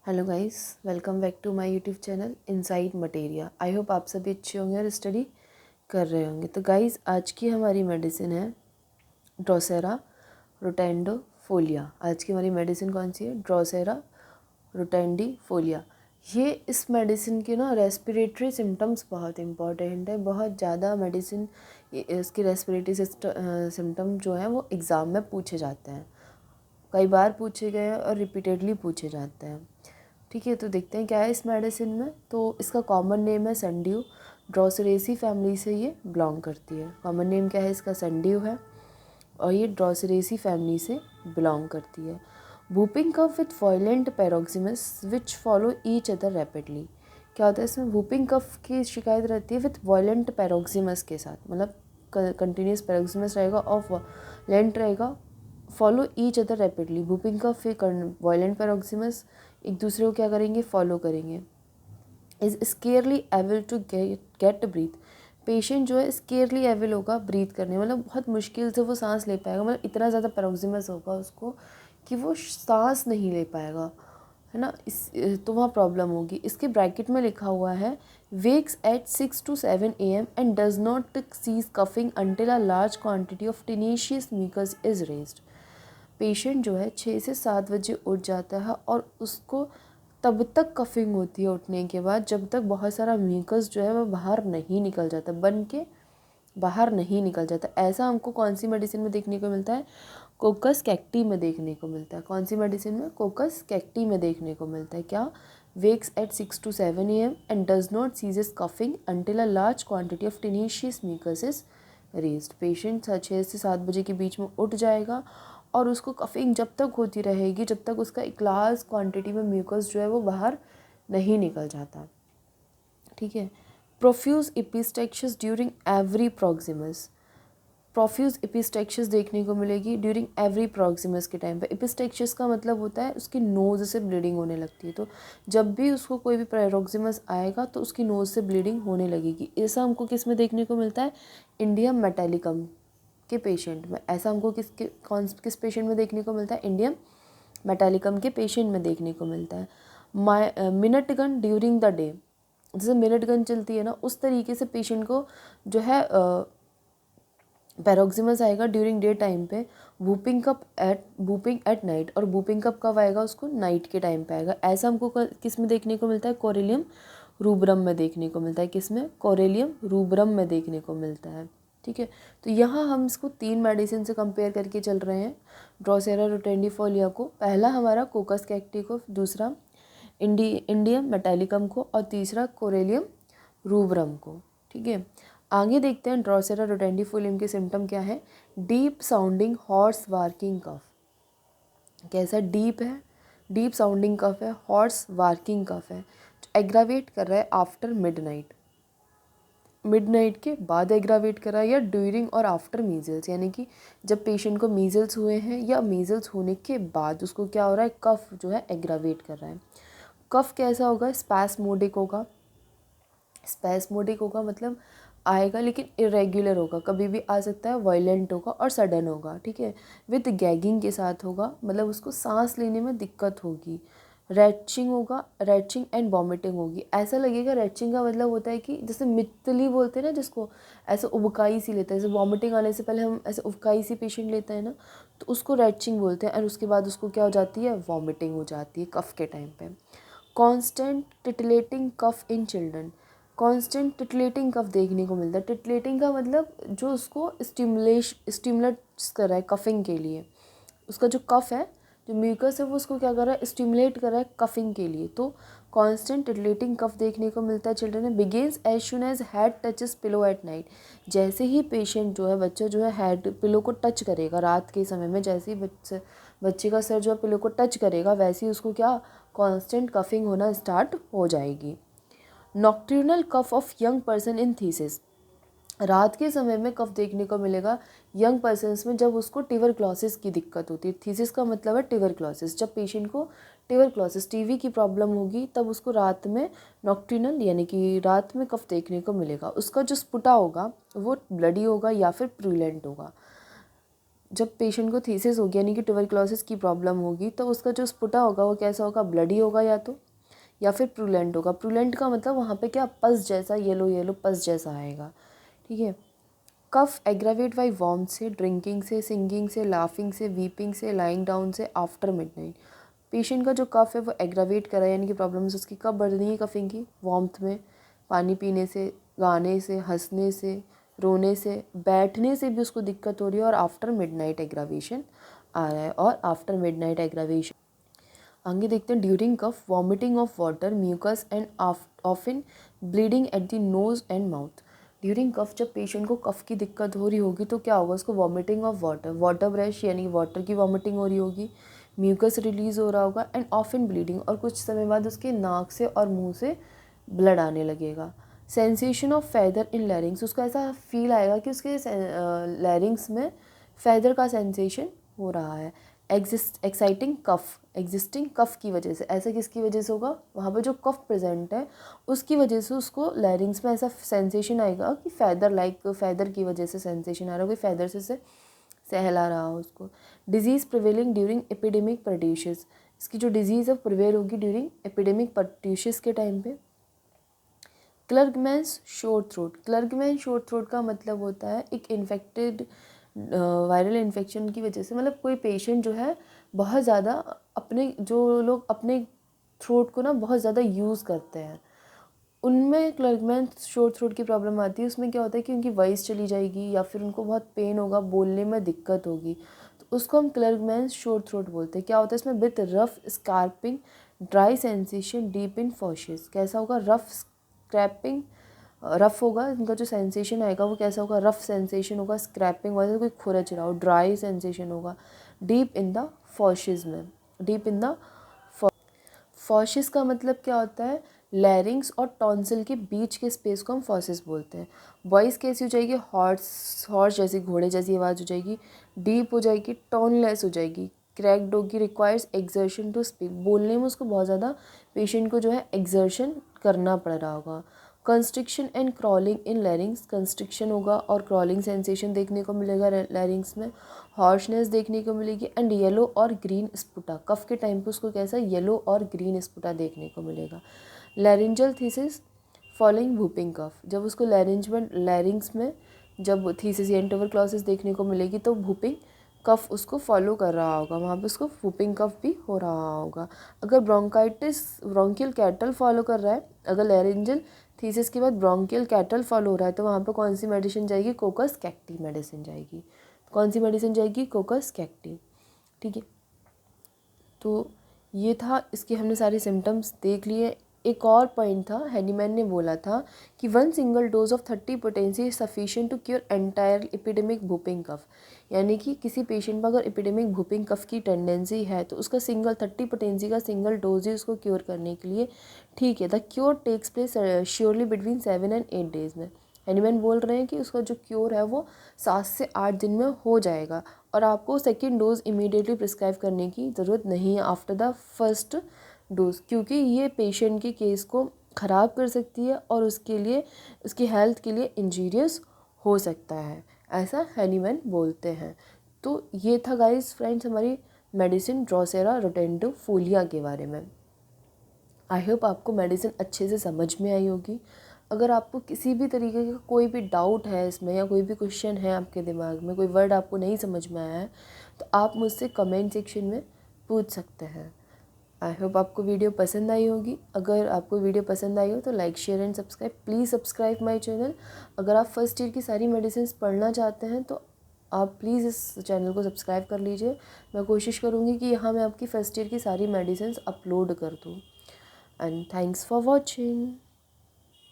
Hello guys, welcome back to my YouTube channel inside Materia. I hope आप सभी अच्छे होंगे और स्टडी कर रहे होंगे। तो गाइस, आज की हमारी मेडिसिन है ड्रोसेरा रोटेंडोफोलिया। आज की हमारी मेडिसिन कौन सी है? ड्रोसेरा रोटेंडीफोलिया। ये इस मेडिसिन के ना रेस्पिरेटरी सिम्टम्स बहुत इंपॉर्टेंट है। बहुत ज़्यादा मेडिसिन इसकी रेस्पिरेटरी सिम्टम जो है वो एग्ज़ाम में पूछे जाते हैं, कई बार पूछे गए हैं और रिपीटेडली पूछे जाते हैं। ठीक है, तो देखते हैं क्या है इस मेडिसिन में। तो इसका कॉमन नेम है संड्यू। ड्रोसरेसी फैमिली से ये बिलोंग करती है। कॉमन नेम क्या है इसका? संड्यू है और ये ड्रोसरेसी फैमिली से बिलोंग करती है। Whooping cough with violent paroxysms which follow each other rapidly. क्या होता है इसमें? वूपिंग कफ की शिकायत रहती है विथ वायलेंट पैरोक्सिमस के साथ, मतलब कंटिन्यूस पैरोक्सिमस रहेगा और वायलेंट रहेगा, follow each other rapidly. Whooping cough फिर वायलेंट पैरोक्सिमस एक दूसरे को क्या करेंगे? फॉलो करेंगे। Is scarcely able to get breath. Patient जो है स्केयरली एबल होगा ब्रीथ करने, मतलब बहुत मुश्किल से वो सांस ले पाएगा, मतलब इतना ज़्यादा पैरोक्सिमस होगा उसको कि वो सांस नहीं ले पाएगा, है ना। तो वहाँ प्रॉब्लम होगी। इसके ब्रैकेट में लिखा हुआ है wakes at 6 to 7 AM and does not cease coughing until a large quantity of tenacious mucus is raised. Patient जो है 6 से 7 बजे उठ जाता है और उसको तब तक कफिंग होती है उठने के बाद जब तक बहुत सारा म्यूकस जो है वह बाहर नहीं निकल जाता, बन के बाहर नहीं निकल जाता। ऐसा हमको कौन सी मेडिसिन में देखने को मिलता है? कोकस कैक्टी में देखने को मिलता है। कौन सी मेडिसिन में? कोकस कैक्टी में देखने को मिलता है। क्या? Wakes at 6 to 7 AM and does not ceases coughing until a large quantity of tenacious mucus is raised. Patient 6 से 7 बजे के बीच में उठ जाएगा और उसको कफिंग जब तक होती रहेगी जब तक उसका एक लार्ज क्वांटिटी में म्यूकस जो है वो बाहर नहीं निकल जाता। ठीक है। Profuse epistaxis during every paroxysm. Profuse epistaxis देखने को मिलेगी ड्यूरिंग एवरी प्रॉक्सिमस के टाइम पे। एपिस्टेक्शियस का मतलब होता है उसकी नोज़ से ब्लीडिंग होने लगती है। तो जब भी उसको कोई भी प्रोक्सिमस आएगा तो उसकी नोज़ से ब्लीडिंग होने लगेगी। ऐसा हमको किस में देखने को मिलता है? इंडियम मेटालिकम के पेशेंट में। ऐसा हमको किस पेशेंट में देखने को मिलता है? इंडियम मेटालिकम के पेशेंट में देखने को मिलता है। Minute gun during the day, जैसे मिनट गन चलती है ना, उस तरीके से पेशेंट को जो है पैरोक्सिमस आएगा ड्यूरिंग डे टाइम पे। वूपिंग एट नाइट, और वूपिंग कप कब आएगा? उसको नाइट के टाइम पे आएगा। ऐसा हमको किस में देखने को मिलता है? कोरेलियम रूब्रम में देखने को मिलता है। किस में? कोरेलियम रूब्रम में देखने को मिलता है। ठीक है, तो यहाँ हम इसको 3 मेडिसिन से कंपेयर करके चल रहे हैं ड्रोसेरा रोटेंडीफोलिया को। पहला हमारा कोकस कैक्टी को, दूसरा इंडियम मेटालिकम को और तीसरा कोरेलियम रूब्रम को। ठीक है, आगे देखते हैं ड्रोसेरा रोटेंडीफोलियम के सिम्टम क्या है। डीप साउंडिंग हॉर्स वार्किंग कफ। कैसा? डीप है, डीप साउंडिंग कफ है, हॉर्स वार्किंग कफ है, जो एग्रावेट कर रहा है आफ्टर मिडनाइट। मिडनाइट के बाद एग्रावेट कर रहा है, या ड्यूरिंग और आफ्टर मीजल्स, यानी कि जब पेशेंट को मीजल्स हुए हैं या मीजल्स होने के बाद उसको क्या हो रहा है? कफ जो है एग्रावेट कर रहा है। कफ कैसा होगा? स्पैस्मोडिक होगा। स्पैस्मोडिक होगा मतलब आएगा लेकिन इरेग्युलर होगा, कभी भी आ सकता है, वायलेंट होगा और सडन होगा। ठीक है, विद गैगिंग के साथ होगा, मतलब उसको सांस लेने में दिक्कत होगी। रैचिंग होगा, रैचिंग एंड वॉमिटिंग होगी। ऐसा लगेगा, रैचिंग का मतलब होता है कि जैसे मित्तली बोलते हैं ना, जिसको ऐसे उबकाई सी लेता है, जैसे वॉमिटिंग आने से पहले हम ऐसे उबकाई सी पेशेंट लेता है ना, तो उसको रैचिंग बोलते हैं। और उसके बाद उसको क्या हो जाती है? वॉमिटिंग हो जाती है कफ के टाइम पे। Constant टिटलेटिंग cough in children. Constant टिटलेटिंग कफ देखने को मिलता है। टिटलेटिंग का मतलब जो उसको स्टिमुलेट्स कर रहा है कफिंग के लिए। उसका जो कफ है, जो म्यूकस है, वो उसको क्या कर रहा है? स्टिमुलेट कर रहा है कफिंग के लिए। तो कॉन्स्टेंट टिटलेटिंग कफ देखने को मिलता है चिल्ड्रन में। Begins as soon as head touches pillow at night. जैसे ही पेशेंट जो है, बच्चा जो है, हेड पिलो को टच करेगा रात के समय में, जैसे ही बच्चे का सर जो है पिलो को टच करेगा, वैसे ही उसको क्या? कॉन्स्टेंट कफिंग होना स्टार्ट हो जाएगी। Nocturnal cough of young person in phthisis. रात के समय में कफ देखने को मिलेगा यंग पर्सन्स में जब उसको ट्यूबरक्लोसिस की दिक्कत होती है। थीसिस का मतलब है ट्यूबरक्लोसिस। जब पेशेंट को ट्यूबरक्लोसिस, टीवी की प्रॉब्लम होगी, तब उसको रात में नॉक्ट्यूनल यानी कि रात में कफ देखने को मिलेगा। उसका जो स्पुटा होगा वो ब्लडी होगा या फिर प्रूलेंट होगा। जब पेशेंट को थीसिस होगी यानी कि ट्यूबरक्लोसिस की प्रॉब्लम होगी तो उसका जो स्पुटा होगा वो कैसा होगा, ब्लडी होगा या फिर प्रूलेंट होगा। प्रूलेंट का मतलब वहाँ पे क्या, पस जैसा, येलो येलो पस जैसा आएगा, ठीक है। कफ एग्रावेट बाई वॉर्म से, ड्रिंकिंग से, सिंगिंग से, लाफिंग से, वीपिंग से, लाइंग डाउन से, आफ्टर मिडनाइट। पेशेंट का जो कफ है वो एग्रावेट करा है यानी कि प्रॉब्लम्स उसकी कब बढ़ रही है कफिंग की, वॉर्मथ में, पानी पीने से, गाने से, हंसने से, रोने से, बैठने से भी उसको दिक्कत हो रही है और आफ्टर मिडनाइट एग्रावेशन आ रहा है। और आफ्टर मिडनाइट एग्रावेशन आगे देखते हैं, during cough vomiting of water, mucus and often bleeding at the nose and mouth. During cough जब पेशेंट को कफ की दिक्कत हो रही होगी तो क्या होगा, उसको vomiting of water, water brush यानी वाटर की वॉमिटिंग हो रही होगी, म्यूकस रिलीज़ हो रहा होगा एंड ऑफन ब्लीडिंग, और कुछ समय बाद उसके नाक से और मुंह से ब्लड आने लगेगा। सेंसेशन ऑफ फैदर इन लैरिंग्स, उसको ऐसा फील आएगा कि उसके लैरिंग्स में फैदर का सेंसेशन हो रहा है। एक्साइटिंग कफ, एग्जिस्टिंग कफ की वजह से, ऐसा किसकी वजह से होगा, वहाँ पे जो कफ प्रेजेंट है उसकी वजह से उसको लैरिंग्स में ऐसा सेंसेशन आएगा कि फैदर, लाइक फैदर की वजह से सेंसेशन आ रहा है, कोई फैदर से सहला रहा हो उसको। डिजीज़ प्रिवेलिंग ड्यूरिंग एपिडेमिक पर्ट्यूशियस, इसकी जो डिजीज़ है प्रिवेल होगी ड्यूरिंग एपिडेमिक पर्ट्यूशियस के टाइम पे। क्लर्गमैन्स शोर थ्रोट, क्लर्गमैन शोर थ्रोट का मतलब होता है एक इन्फेक्टेड वायरल इन्फेक्शन की वजह से, मतलब कोई पेशेंट जो है बहुत ज़्यादा अपने, जो लोग अपने थ्रोट को ना बहुत ज़्यादा यूज़ करते हैं उनमें क्लर्गमैन शोर थ्रोट की प्रॉब्लम आती है। उसमें क्या होता है कि उनकी वॉइस चली जाएगी या फिर उनको बहुत पेन होगा, बोलने में दिक्कत होगी, तो उसको हम क्लर्गमैन शोर थ्रोट बोलते हैं। क्या होता है इसमें, with rough scraping, dry sensation, deep in fauces. कैसा होगा, रफ स्क्रैपिंग, रफ होगा, इनका जो सेंसेशन आएगा वो कैसा होगा, रफ सेंसेशन होगा, स्क्रैपिंग वजह कोई खुरच रहा हो, ड्राई सेंसेशन होगा, डीप इन द फॉशेस में, डीप इन द फॉशेस का मतलब क्या होता है, लैरिंग्स और टॉन्सिल के बीच के स्पेस को हम फॉशेस बोलते हैं। वॉइस कैसी हो जाएगी, हॉर्स जैसी, घोड़े जैसी आवाज़ हो जाएगी, डीप हो जाएगी, टोनलेस हो जाएगी, क्रैक्ड होगी, रिक्वायर्स एक्सर्शन टू स्पीक, बोलने में उसको बहुत ज़्यादा पेशेंट को जो है एक्सर्शन करना पड़ रहा होगा। Constriction and crawling in लैरिंग्स, constriction होगा और क्रॉलिंग सेंसेशन देखने को मिलेगा लैरिंग्स में, हॉर्शनेस देखने को मिलेगी एंड येलो और ग्रीन स्पुटा, कफ के टाइम पे उसको कैसा येलो और ग्रीन स्पुटा देखने को मिलेगा। Laryngeal phthisis following whooping cough, जब उसको लैरिंग्स में जब थीसिस या ट्यूबरक्लोसिस देखने को मिलेगी तो वूपिंग कफ उसको फॉलो कर रहा होगा, वहाँ पे उसको वूपिंग कफ भी हो रहा होगा। अगर ब्रोंकाइटिस, ब्रोंकियल कैटल फॉलो कर रहा है, अगर लैरिंजल थीसिस के बाद ब्रोंकियल कैटल फॉलो हो रहा है तो वहाँ पे कौन सी मेडिसिन जाएगी, कोकस कैक्टी मेडिसिन जाएगी। कौन सी मेडिसिन जाएगी, कोकस कैक्टी, ठीक है। तो ये था, इसके हमने सारे सिम्टम्स देख लिए। एक और पॉइंट था, हैनीमैन ने बोला था कि 1 single dose of 30 potency is sufficient to cure entire epidemic whooping cough, यानी कि किसी पेशेंट में अगर एपिडेमिक वूपिंग कफ की टेंडेंसी है तो उसका 30 पोटेंसी का सिंगल डोज ही उसको क्योर करने के लिए ठीक है। The cure takes place surely between 7 and 8 days में। हैनीमैन बोल रहे हैं कि उसका जो क्योर है वो 7 से 8 दिन में हो जाएगा और आपको सेकेंड डोज इमीडिएटली प्रिस्क्राइब करने की ज़रूरत नहीं है आफ्टर द फर्स्ट डोज, क्योंकि ये पेशेंट के केस को ख़राब कर सकती है और उसके लिए, उसकी हेल्थ के लिए इंजीरियस हो सकता है, ऐसा हैनीमैन बोलते हैं। तो ये था गाइस फ्रेंड्स हमारी मेडिसिन ड्रोसेरा रोटेंडिफोलिया के बारे में। आई होप आपको मेडिसिन अच्छे से समझ में आई होगी। अगर आपको किसी भी तरीके का कोई भी डाउट है इसमें या कोई भी क्वेश्चन है आपके दिमाग में, कोई वर्ड आपको नहीं समझ में आया है तो आप मुझसे कमेंट सेक्शन में पूछ सकते हैं। आई होप आपको वीडियो पसंद आई होगी। अगर आपको वीडियो पसंद आई हो तो like share and subscribe, please subscribe my channel. अगर आप फर्स्ट ईयर की सारी मेडिसिन पढ़ना चाहते हैं तो आप प्लीज़ इस चैनल को सब्सक्राइब कर लीजिए। मैं कोशिश करूँगी कि यहाँ मैं आपकी फर्स्ट ईयर की सारी मेडिसिन अपलोड कर दूँ। And thanks for watching.